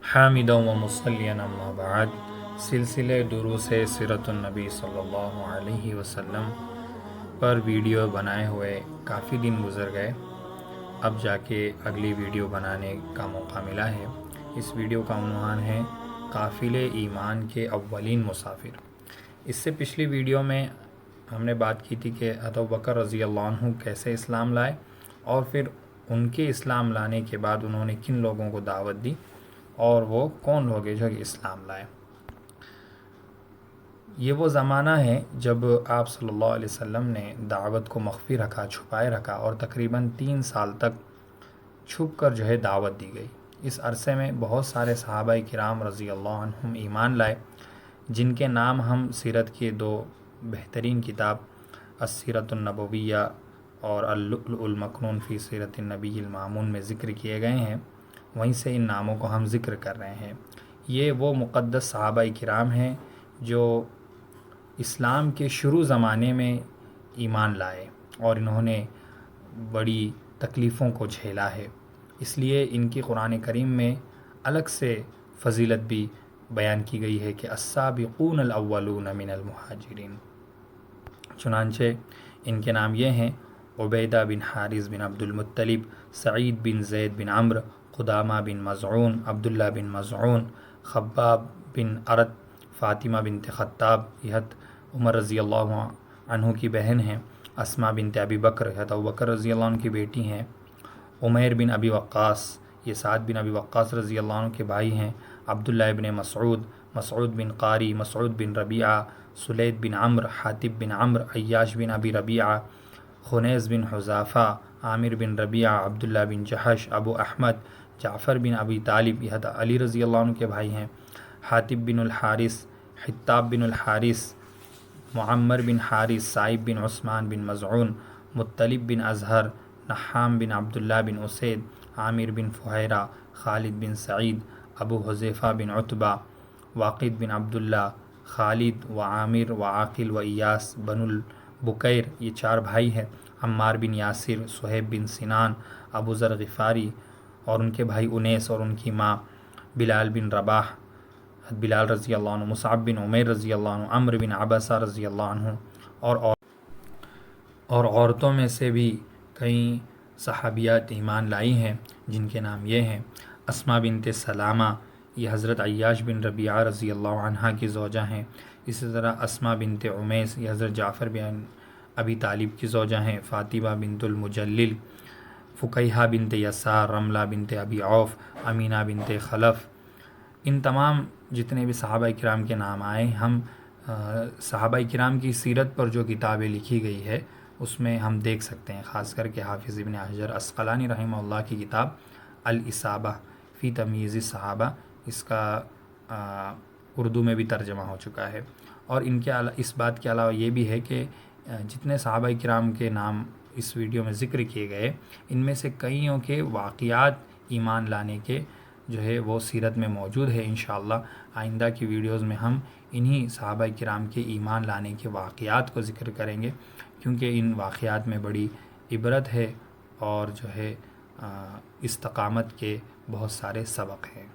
حامدا و مصلیًا اما بعد، سلسلے دروس سیرت النبی صلی اللہ علیہ وسلم پر ویڈیو بنائے ہوئے کافی دن گزر گئے، اب جا کے اگلی ویڈیو بنانے کا موقع ملا ہے۔ اس ویڈیو کا عنوان ہے قافلے ایمان کے اولین مسافر۔ اس سے پچھلی ویڈیو میں ہم نے بات کی تھی کہ حضرت ابوبکر رضی اللہ عنہ کیسے اسلام لائے اور پھر ان کے اسلام لانے کے بعد انہوں نے کن لوگوں کو دعوت دی اور وہ کون لوگ ہیں جو کہ اسلام لائے۔ یہ وہ زمانہ ہے جب آپ صلی اللہ علیہ وسلم نے دعوت کو مخفی رکھا، چھپائے رکھا، اور تقریباً 3 سال تک چھپ کر جو ہے دعوت دی گئی۔ اس عرصے میں بہت سارے صحابہ کرام رضی اللہ عنہم ایمان لائے، جن کے نام ہم سیرت کے 2 بہترین کتاب السیرۃ النبویہ اور اللؤلؤ المکنون فی سیرت النبی المامون میں ذکر کیے گئے ہیں، وہیں سے ان ناموں کو ہم ذکر کر رہے ہیں۔ یہ وہ مقدس صحابہ کرام ہیں جو اسلام کے شروع زمانے میں ایمان لائے اور انہوں نے بڑی تکلیفوں کو جھیلا ہے، اس لیے ان کی قرآن کریم میں الگ سے فضیلت بھی بیان کی گئی ہے کہ السابقون الاولون من المہاجرین۔ چنانچہ ان کے نام یہ ہیں: عبیدہ بن حارث بن عبد المطلب، سعید بن زید بن عمرو، قدامہ بن مظعون، عبداللہ بن مظعون، خباب بن ارت، فاطمہ بنت خطاب، یہ عمر رضی اللہ عنہ کی بہن ہیں، اسماء بنت ابی بکر، یہ ابوبکر رضی اللہ عنہ کی بیٹی ہیں، عمیر بن ابی وقاص، یہ سعد بن ابی وقاص رضی اللہ عنہ کے بھائی ہیں، عبداللہ ابن مسعود، مسعود بن قاری، مسعود بن ربیعہ، سلید بن عمرو، حاتب بن عمرو، عیاش بن ابی ربیعہ، خنیس بن حذافہ، عامر بن ربیعہ، عبداللہ بن جحش، ابو احمد، جعفر بن ابی طالب، یہ علی رضی اللہ عنہ کے بھائی ہیں، حاتب بن الحارث، حطاب بن الحارث، معمر بن حارث، صائب بن عثمان بن مظعون، مطلب بن ازہر، نحام بن عبداللہ بن اسید، عامر بن فہیرہ، خالد بن سعید، ابو حذیفہ بن عتبہ، واقد بن عبداللہ، خالد و عامر و عاقل و ایاس بن البکیر، یہ 4 بھائی ہیں، عمار بن یاسر، صہیب بن سنان، ابو ذر غفاری اور ان کے بھائی انیس اور ان کی ماں، بلال بن رباح، بلال رضی اللہ عنہ، مصعب بن عمیر رضی اللہ عنہ، عمرو بن عبسہ رضی اللہ عنہ، اور عورتوں میں سے بھی کئی صحابیات ایمان لائی ہیں جن کے نام یہ ہیں: اسماء بنت سلامہ، یہ حضرت عیاش بن ربیعہ رضی اللہ عنہ کی زوجہ ہیں، اسی طرح اسماء بنت عمیس، یہ حضرت جعفر بن ابی طالب کی زوجہ ہیں، فاطمہ بنت المجلل، فقیہہ بنت یسار، رملہ بنت ابی عوف، امینہ بنت خلف۔ ان تمام جتنے بھی صحابہ کرام کے نام آئے، ہم صحابہ کرام کی سیرت پر جو کتابیں لکھی گئی ہے اس میں ہم دیکھ سکتے ہیں، خاص کر کے حافظ ابن حجر عسقلانی رحمہ اللہ کی کتاب الاصابہ فی تمییز الصحابہ، اس کا اردو میں بھی ترجمہ ہو چکا ہے۔ اور اس بات کے علاوہ یہ بھی ہے کہ جتنے صحابہ کرام کے نام اس ویڈیو میں ذکر کیے گئے، ان میں سے کئیوں کے واقعات ایمان لانے کے جو ہے وہ سیرت میں موجود ہے۔ انشاءاللہ آئندہ کی ویڈیوز میں ہم انہی صحابہ کرام کے ایمان لانے کے واقعات کو ذکر کریں گے، کیونکہ ان واقعات میں بڑی عبرت ہے اور جو ہے استقامت کے بہت سارے سبق ہیں۔